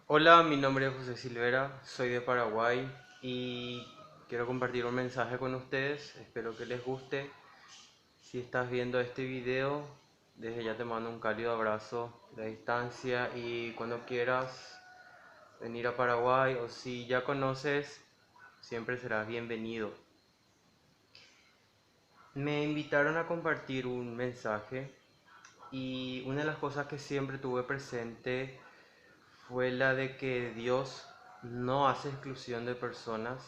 Hola, mi nombre es José Silvera, soy de Paraguay y quiero compartir un mensaje con ustedes, espero que les guste. Si estás viendo este video, desde ya te mando un cálido abrazo de la distancia y cuando quieras venir a Paraguay o si ya conoces, siempre serás bienvenido. Me invitaron a compartir un mensaje y una de las cosas que siempre tuve presente fue la de que Dios no hace exclusión de personas,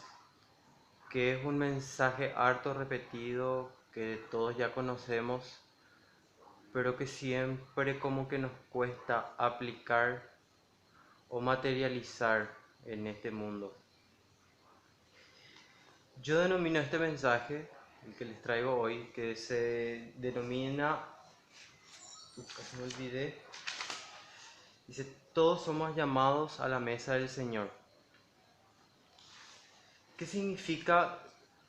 que es un mensaje harto repetido que todos ya conocemos, pero que siempre como que nos cuesta aplicar o materializar en este mundo. Yo denomino este mensaje, el que les traigo hoy, que se denomina, casi me olvidé, dice, todos somos llamados a la mesa del Señor. ¿Qué significa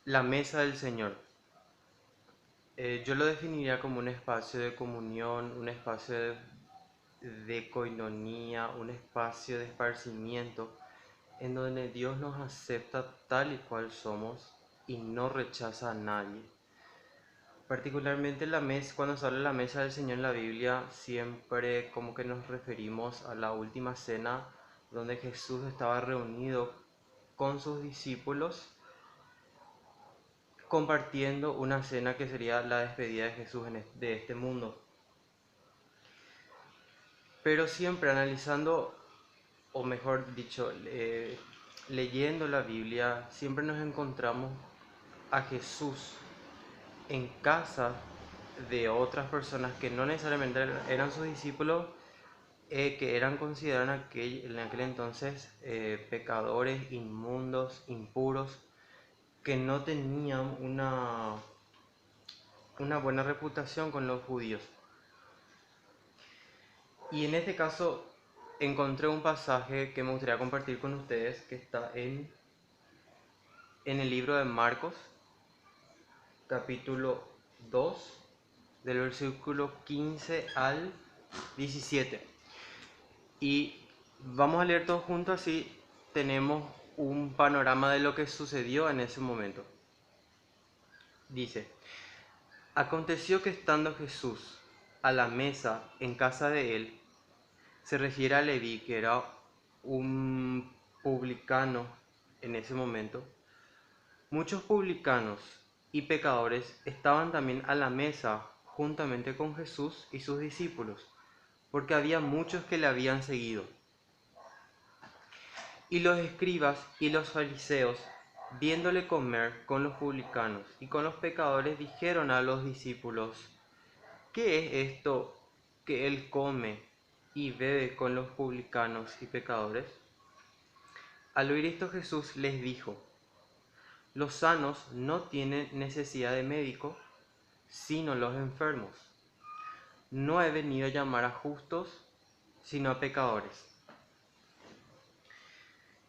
la mesa del Señor? Yo lo definiría como un espacio de comunión, un espacio de coinonía, un espacio de esparcimiento, en donde Dios nos acepta tal y cual somos y no rechaza a nadie. Particularmente la mesa, cuando se habla de la mesa del Señor en la Biblia, siempre como que nos referimos a la última cena, donde Jesús estaba reunido con sus discípulos compartiendo una cena que sería la despedida de Jesús de este mundo. Pero siempre analizando, o mejor dicho, leyendo la Biblia, siempre nos encontramos a Jesús en casa de otras personas que no necesariamente eran sus discípulos, que eran considerados en aquel entonces pecadores, inmundos, impuros, que no tenían una buena reputación con los judíos. Y en este caso encontré un pasaje que me gustaría compartir con ustedes que está en el libro de Marcos, capítulo 2 del versículo 15 al 17. Y vamos a leer todos juntos así tenemos un panorama de lo que sucedió en ese momento. Dice, aconteció que estando Jesús a la mesa en casa de él, se refiere a Leví, que era un publicano en ese momento. Muchos publicanos y pecadores estaban también a la mesa juntamente con Jesús y sus discípulos, porque había muchos que le habían seguido. Y los escribas y los fariseos, viéndole comer con los publicanos y con los pecadores, dijeron a los discípulos, ¿qué es esto que él come y bebe con los publicanos y pecadores? Al oír esto Jesús les dijo, los sanos no tienen necesidad de médico, sino los enfermos. No he venido a llamar a justos, sino a pecadores.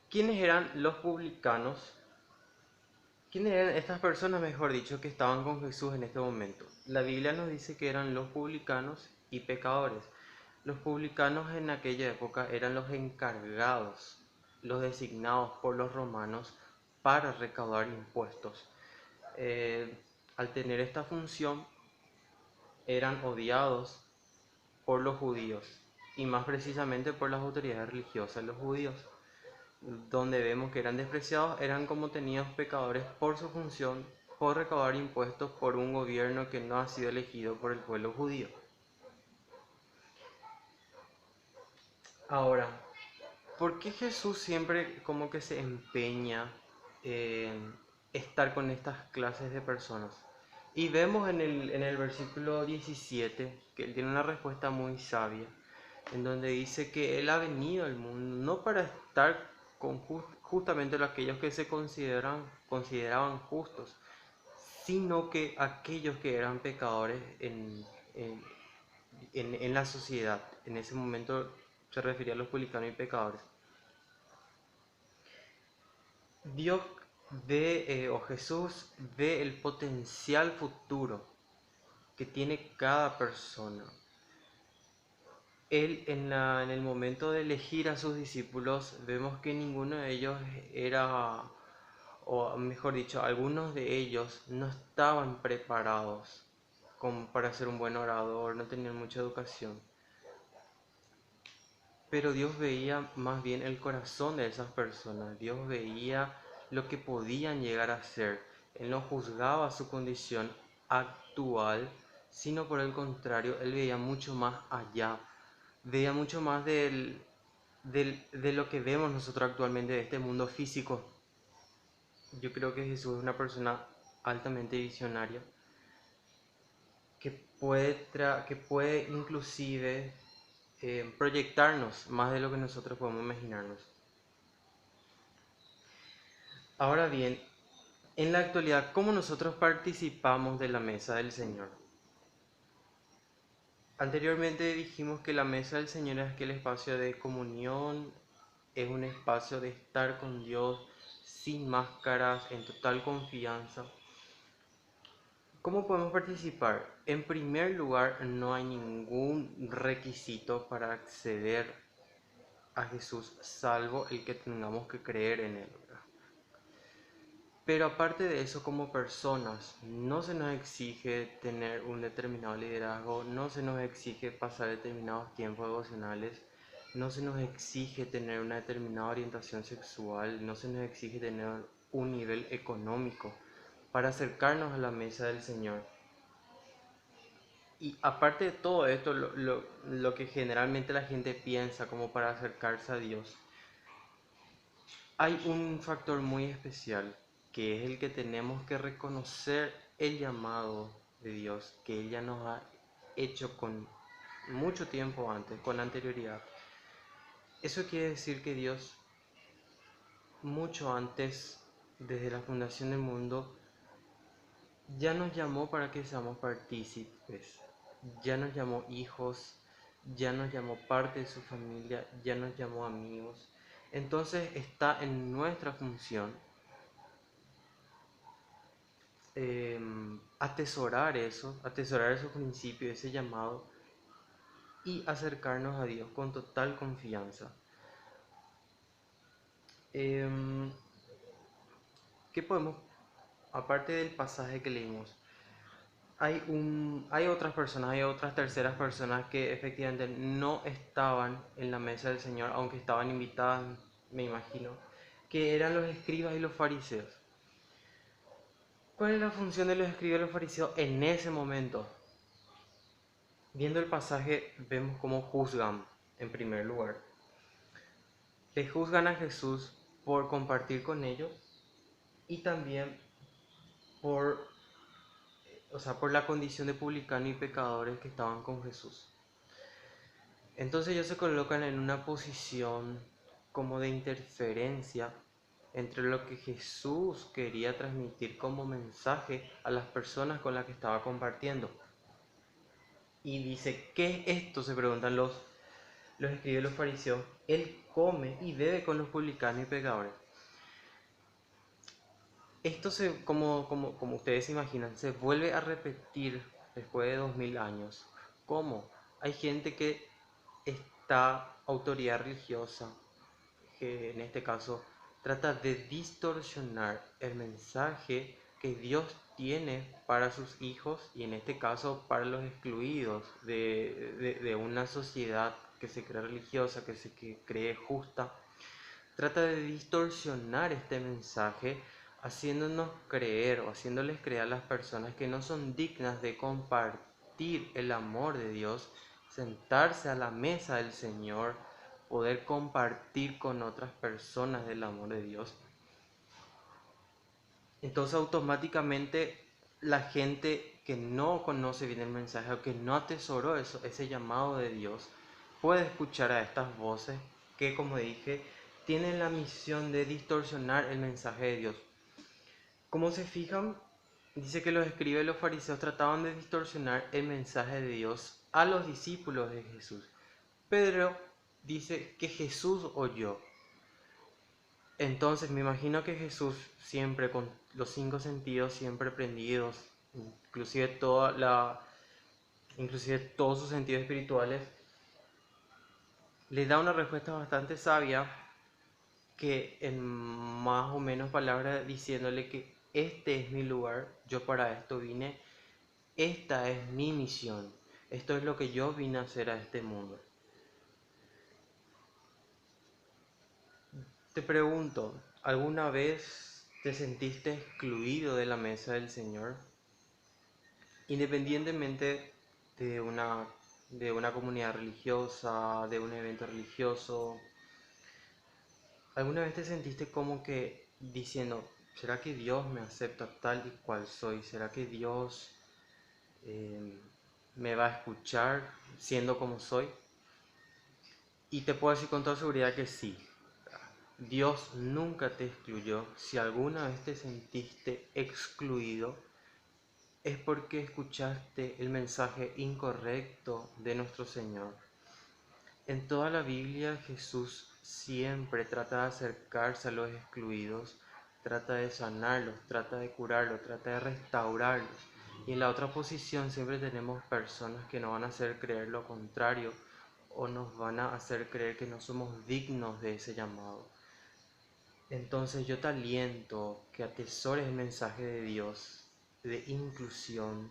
¿Quiénes eran los publicanos? ¿Quiénes eran estas personas, mejor dicho, que estaban con Jesús en este momento? La Biblia nos dice que eran los publicanos y pecadores. Los publicanos en aquella época eran los encargados, los designados por los romanos para recaudar impuestos. Al tener esta función, eran odiados por los judíos y más precisamente por las autoridades religiosas. Los judíos, donde vemos que eran despreciados, eran como tenidos pecadores por su función, por recaudar impuestos por un gobierno que no ha sido elegido por el pueblo judío. Ahora, ¿por qué Jesús siempre como que se empeña en estar con estas clases de personas? Y vemos en el versículo 17 que él tiene una respuesta muy sabia, en donde dice que él ha venido al mundo no para estar con justamente aquellos que consideraban justos, sino que aquellos que eran pecadores en, en la sociedad. En ese momento se refería a los publicanos y pecadores. Dios ve, o Jesús ve el potencial futuro que tiene cada persona. él en el momento de elegir a sus discípulos, vemos que ninguno de ellos era, o mejor dicho, algunos de ellos no estaban preparados como para ser un buen orador, no tenían mucha educación. Pero Dios veía más bien el corazón de esas personas, Dios veía lo que podían llegar a ser. Él no juzgaba su condición actual, sino por el contrario, Él veía mucho más allá, veía mucho más de lo que vemos nosotros actualmente de este mundo físico. Yo creo que Jesús es una persona altamente visionaria, que puede inclusive proyectarnos más de lo que nosotros podemos imaginarnos. Ahora bien, en la actualidad, ¿cómo nosotros participamos de la mesa del Señor? Anteriormente dijimos que la mesa del Señor es aquel espacio de comunión, es un espacio de estar con Dios sin máscaras, en total confianza. ¿Cómo podemos participar? En primer lugar, no hay ningún requisito para acceder a Jesús, salvo el que tengamos que creer en Él. Pero aparte de eso, como personas, no se nos exige tener un determinado liderazgo, no se nos exige pasar determinados tiempos devocionales, no se nos exige tener una determinada orientación sexual, no se nos exige tener un nivel económico para acercarnos a la mesa del Señor. Y aparte de todo esto, lo que generalmente la gente piensa como para acercarse a Dios, hay un factor muy especial, que es el que tenemos que reconocer el llamado de Dios, que Él ya nos ha hecho con mucho tiempo antes, con anterioridad. Eso quiere decir que Dios, mucho antes, desde la fundación del mundo, ya nos llamó para que seamos partícipes, ya nos llamó hijos, ya nos llamó parte de su familia, ya nos llamó amigos. Entonces está en nuestra función atesorar esos principios, ese llamado y acercarnos a Dios con total confianza. Em, ¿Qué podemos, aparte del pasaje que leímos, hay otras personas, hay otras terceras personas que efectivamente no estaban en la mesa del Señor, aunque estaban invitadas, me imagino, que eran los escribas y los fariseos. ¿Cuál es la función de los escribas y los fariseos en ese momento? Viendo el pasaje, vemos cómo juzgan, en primer lugar. Le juzgan a Jesús por compartir con ellos y también por, por la condición de publicano y pecadores que estaban con Jesús. Entonces ellos se colocan en una posición como de interferencia entre lo que Jesús quería transmitir como mensaje a las personas con las que estaba compartiendo. Y dice, ¿qué es esto? Se preguntan los escribas y los fariseos. Él come y bebe con los publicanos y pecadores. Esto como ustedes se imaginan, se vuelve a repetir después de 2000 años. ¿Cómo? Hay gente que está autoridad religiosa, que en este caso trata de distorsionar el mensaje que Dios tiene para sus hijos y en este caso para los excluidos de una sociedad que se cree religiosa, que se cree justa. Trata de distorsionar este mensaje haciéndonos creer o haciéndoles creer a las personas que no son dignas de compartir el amor de Dios, sentarse a la mesa del Señor, poder compartir con otras personas del amor de Dios. Entonces automáticamente la gente que no conoce bien el mensaje o que no atesoró ese llamado de Dios puede escuchar a estas voces que, como dije, tienen la misión de distorsionar el mensaje de Dios. Como se fijan, dice que los escribas y los fariseos trataban de distorsionar el mensaje de Dios a los discípulos de Jesús. Pedro dice que Jesús oyó. Entonces me imagino que Jesús, siempre con los 5 sentidos siempre prendidos, inclusive todos sus sentidos espirituales, le da una respuesta bastante sabia que en más o menos palabras diciéndole que este es mi lugar, yo para esto vine, esta es mi misión, esto es lo que yo vine a hacer a este mundo. Te pregunto, ¿alguna vez te sentiste excluido de la mesa del Señor? Independientemente de una comunidad religiosa, de un evento religioso, ¿alguna vez te sentiste como que diciendo, ¿será que Dios me acepta tal y cual soy? ¿Será que Dios eh, me va a escuchar siendo como soy? Y te puedo decir con toda seguridad que sí. Dios nunca te excluyó. Si alguna vez te sentiste excluido, es porque escuchaste el mensaje incorrecto de nuestro Señor. En toda la Biblia Jesús siempre trata de acercarse a los excluidos, trata de sanarlos, trata de curarlos, trata de restaurarlos. Y en la otra posición siempre tenemos personas que nos van a hacer creer lo contrario o nos van a hacer creer que no somos dignos de ese llamado. Entonces yo te aliento que atesores el mensaje de Dios, de inclusión,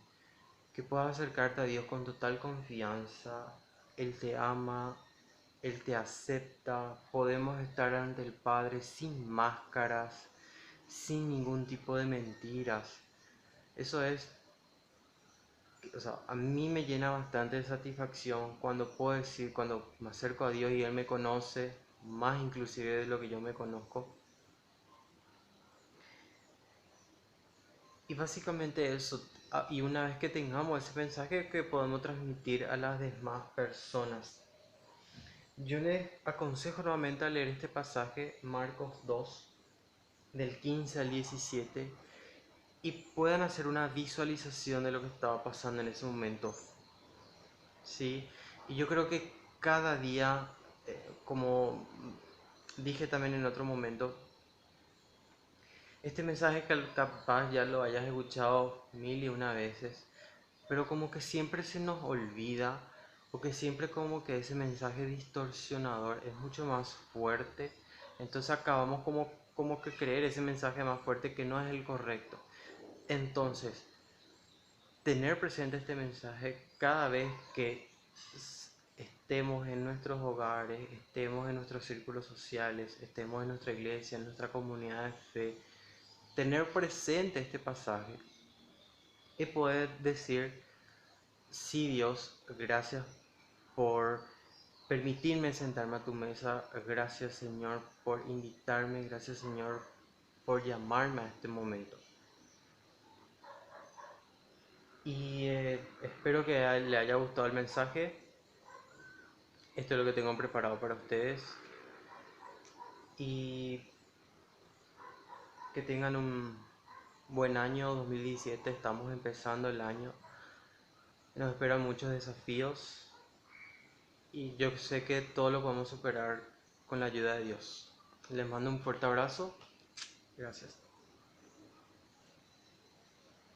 que puedas acercarte a Dios con total confianza. Él te ama, Él te acepta, podemos estar ante el Padre sin máscaras, sin ningún tipo de mentiras. Eso es, o sea, a mí me llena bastante de satisfacción cuando puedo decir, cuando me acerco a Dios y Él me conoce, más inclusive de lo que yo me conozco. Y básicamente eso, y una vez que tengamos ese mensaje que podemos transmitir a las demás personas. Yo les aconsejo nuevamente a leer este pasaje, Marcos 2, del 15 al 17, y puedan hacer una visualización de lo que estaba pasando en ese momento. ¿Sí? Y yo creo que cada día, como dije también en otro momento, este mensaje capaz ya lo hayas escuchado mil y una veces, pero como que siempre se nos olvida, porque siempre como que ese mensaje distorsionador es mucho más fuerte, entonces acabamos como que creer ese mensaje más fuerte que no es el correcto. Entonces, tener presente este mensaje cada vez que estemos en nuestros hogares, estemos en nuestros círculos sociales, estemos en nuestra iglesia, en nuestra comunidad de fe, tener presente este pasaje y poder decir, sí Dios, gracias por permitirme sentarme a tu mesa, gracias Señor por invitarme, gracias Señor por llamarme a este momento. Y espero que le haya gustado el mensaje. Esto es lo que tengo preparado para ustedes. Y que tengan un buen año 2017. Estamos empezando el año. Nos esperan muchos desafíos. Y yo sé que todo lo podemos superar con la ayuda de Dios. Les mando un fuerte abrazo. Gracias.